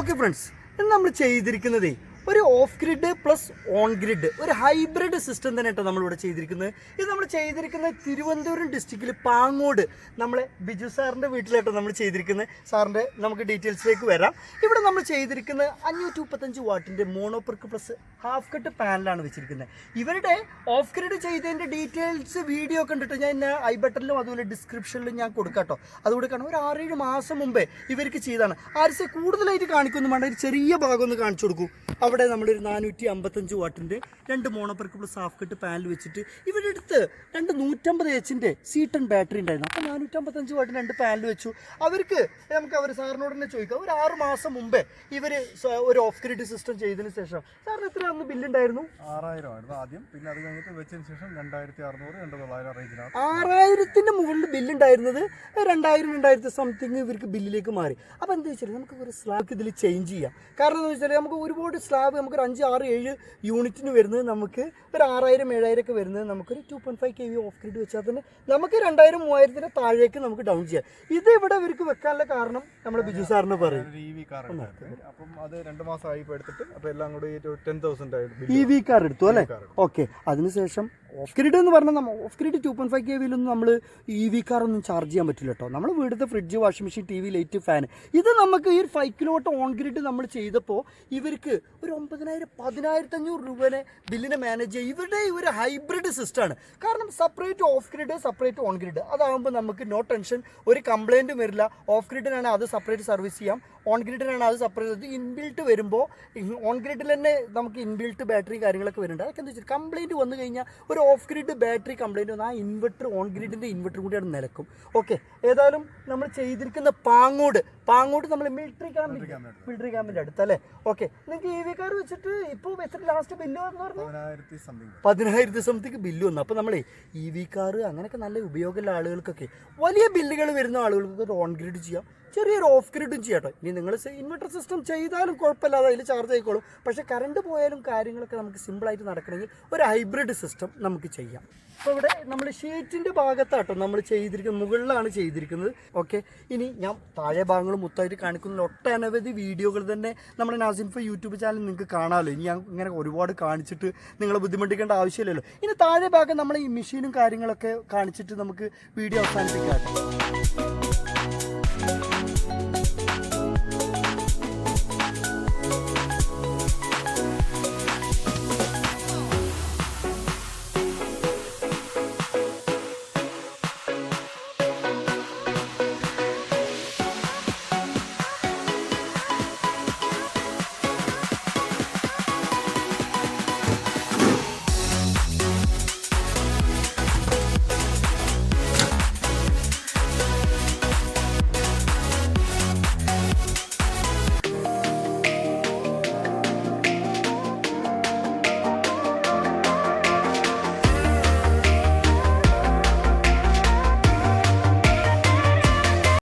Okay friends, ഇന്ന് നമ്മൾ ചെയ്തിരിക്കുന്നതേ ഒരു off grid plus on grid ഒരു ഹൈബ്രിഡ് സിസ്റ്റം തന്നെ കേട്ടോ നമ്മളിവിടെ ചെയ്തിരിക്കുന്നത്. ഇത് നമ്മൾ ചെയ്തിരിക്കുന്നത് തിരുവനന്തപുരം ഡിസ്ട്രിക്റ്റിൽ പാങ്ങോട് നമ്മളെ ബിജു സാറിൻ്റെ വീട്ടിലായിട്ടോ നമ്മൾ ചെയ്തിരിക്കുന്നത്. സാറിൻ്റെ നമുക്ക് ഡീറ്റെയിൽസിലേക്ക് വരാം. ഇവിടെ നമ്മൾ ചെയ്തിരിക്കുന്നത് 535 വാട്ടിൻ്റെ മോണോപെർക്ക് പ്ലസ് ഹാഫ് കട്ട് പാനലാണ് വെച്ചിരിക്കുന്നത്. ഇവരുടെ ഓഫ് ഗ്രിഡ് ചെയ്തതിൻ്റെ ഡീറ്റെയിൽസ് വീഡിയോ ഒക്കെ ഉണ്ടിട്ട് ഞാൻ ഐ ബട്ടണിലും അതുപോലെ ഡിസ്ക്രിപ്ഷനിലും ഞാൻ കൊടുക്കാം കേട്ടോ. അതുകൂടെ കാണാം. ഒരു 6-7 മാസം മുമ്പേ ഇവർക്ക് ചെയ്താണ്. ആർസെ കൂടുതലായിട്ട് കാണിക്കൊന്നും വേണ്ട, ഒരു ചെറിയ ഭാഗം ഒന്ന് കാണിച്ചു കൊടുക്കൂ. അവിടെ നമ്മളൊരു 455 വാട്ടിൻ്റെ 2 മോണോപെർക്ക് പ്ലസ് ഹാഫ് കട്ട് പാനൽ വെച്ചിട്ട് ഇവിടെ എടുത്ത് 2 150 എച്ചിൻ്റെ C10 ബാറ്ററി ഉണ്ടായിരുന്നു. അപ്പോൾ 455 വാട്ടിന് 2 പാനൽ വെച്ചു. അവർക്ക് നമുക്ക് അവർ സാറിനോട് തന്നെ ചോദിക്കാം. ഒരു 6 മാസം മുമ്പേ ഇവർ ഒരു ഓഫ് ഗ്രിഡ് സിസ്റ്റം ചെയ്തതിന് ശേഷം സാറിന് എത്ര അന്ന് ബില്ലുണ്ടായിരുന്നു? 6000 ആയിരുന്നു ആദ്യം. പിന്നെ അത് കഴിഞ്ഞിട്ട് വെച്ചതിന് ശേഷം 2600-2900 റേഞ്ചിലാണ്. 6000-ന്റെ മുകളിൽ ബില്ലുണ്ടായിരുന്നത് 2000 സംതിങ് ഇവർക്ക് ബില്ലിലേക്ക് മാറി. അപ്പോൾ എന്താ വെച്ചാൽ നമുക്ക് ഒരു സ്ലാബ് ഇതിൽ ചേഞ്ച് ചെയ്യാം. കാരണം എന്താ വെച്ചാൽ നമുക്ക് ഒരുപാട് സ്ലാബ് നമുക്കൊരു 5, 6, 7 യൂണിറ്റിന് വരുന്നത് നമുക്ക് ഒരു 6000-7000 ഒക്കെ വരുന്നത് നമുക്കൊരു 2.5 kV ഓഫ് ഗ്രിഡ് വെച്ചാൽ തന്നെ നമുക്ക് 2000-3000 താഴേക്ക് നമുക്ക് ഡൗൺ ചെയ്യാം. ഇത് ഇവിടെ ഇവർക്ക് വെക്കാനുള്ള കാരണം നമ്മുടെ ബിജു സാറിന് പറയും. അപ്പം അത് 2 മാസമായി എടുത്തിട്ട് അപ്പോൾ എല്ലാം കൂടി 10,000 EV കാർ എടുത്തു അല്ലേ? ഓക്കെ. അതിനുശേഷം ഓഫ് ഗ്രിഡ് എന്ന് പറഞ്ഞാൽ നമ്മൾ ഓഫ് ഗ്രിഡ് 2.5 kVയിലൊന്നും നമ്മൾ EV കാർ ഒന്നും ചാർജ് ചെയ്യാൻ പറ്റില്ല കേട്ടോ. നമ്മൾ വീട്ടിലത്തെ fridge, washing machine, TV, light, fan, ഇത് നമുക്ക് ഈ 5 kW ഓൺ ഗ്രിഡ് നമ്മൾ ചെയ്തപ്പോൾ ഇവർക്ക് ഒരു 9,000-10,500 രൂപേനെ ബില്ലിനെ മാനേജ് ചെയ്യുക. ഇവരുടെ ഒരു ഹൈബ്രിഡ് സിസ്റ്റമാണ്. കാരണം separate off grid, separate on grid. അതാകുമ്പോൾ നമുക്ക് നോ ടെൻഷൻ, ഒരു കംപ്ലയിൻറ്റും വരില്ല. ഓഫ് ഗ്രിഡിനാണ് അത് സെപ്പറേറ്റ് സർവീസ് ചെയ്യാം, ഓൺ ഗ്രിഡിനാണ് അത് സെപ്പറേറ്റ്. ഇൻബിൽട്ട് വരുമ്പോൾ ഓൺ ഗ്രിഡിൽ തന്നെ നമുക്ക് ഇൻബിൽട്ട് ബാറ്ററി കാര്യങ്ങളൊക്കെ വരുന്നുണ്ട്. അതൊക്കെ എന്താ വെച്ചാൽ കംപ്ലയിൻറ്റ് വന്നു കഴിഞ്ഞാൽ ഒരു ഓഫ് ഗ്രിഡ് ബാറ്ററി കംപ്ലയിൻറ്റ് വന്നാൽ ആ ഇൻവെർട്ടർ ഓൺ ഗ്രിഡിൻ്റെ ഇൻവെർട്ടർ കൂടി അവിടെ നിലക്കും. ഓക്കെ. ഏതായാലും നമ്മൾ ചെയ്തിരിക്കുന്ന പാങ്ങോട് നമ്മൾ മിലിറ്ററി ക്യാമ്പിൻ്റെ അടുത്തല്ലേ? ഓക്കെ. നിങ്ങൾക്ക് EV കാർ വെച്ചിട്ട് ഇപ്പോൾ എത്ര ലാസ്റ്റ് ബില്ല് എന്ന് പറഞ്ഞു? 10,000 സംതിങ് ബില്ല് വന്നു. അപ്പോൾ നമ്മളെ EV കാർ അങ്ങനെയൊക്കെ നല്ല ഉപയോഗമുള്ള ആളുകൾക്കൊക്കെ, വലിയ ബില്ലുകൾ വരുന്ന ആളുകൾക്ക് ഒരു ഓൺ ഗ്രിഡ് ചെയ്യാം, ചെറിയൊരു ഓഫ് ഗ്രിഡും ചെയ്യാം കേട്ടോ. ഇനി നിങ്ങൾ ഇൻവെർട്ടർ സിസ്റ്റം ചെയ്താലും കുഴപ്പമില്ലാതെ അതിൽ ചാർജ് ആയിക്കോളും. പക്ഷേ കറണ്ട് പോയാലും കാര്യങ്ങളൊക്കെ നമുക്ക് സിമ്പിളായിട്ട് നടക്കണമെങ്കിൽ ഒരു ഹൈബ്രിഡ് സിസ്റ്റം നമുക്ക് ചെയ്യാം. അപ്പോൾ ഇവിടെ നമ്മൾ ഷീറ്റിൻ്റെ ഭാഗത്താട്ടോ നമ്മൾ ചെയ്തിരിക്കുന്നത്, മുകളിലാണ് ചെയ്തിരിക്കുന്നത്. ഓക്കെ. ഇനി ഞാൻ താഴെ ഭാഗങ്ങൾ മൊത്തമായിട്ട് കാണിക്കുന്ന ഒട്ടനവധി വീഡിയോകൾ തന്നെ നമ്മുടെ നാസിൻഫോ യൂട്യൂബ് ചാനൽ നിങ്ങൾക്ക് കാണാമല്ലോ. ഇനി ഞാൻ ഇങ്ങനെ ഒരുപാട് കാണിച്ചിട്ട് നിങ്ങളെ ബുദ്ധിമുട്ടിക്കേണ്ട ആവശ്യമില്ലല്ലോ. ഇനി താഴെ ഭാഗം നമ്മൾ ഈ മെഷീനും കാര്യങ്ങളൊക്കെ കാണിച്ചിട്ട് നമുക്ക് വീഡിയോ അവസാനിപ്പിക്കാം.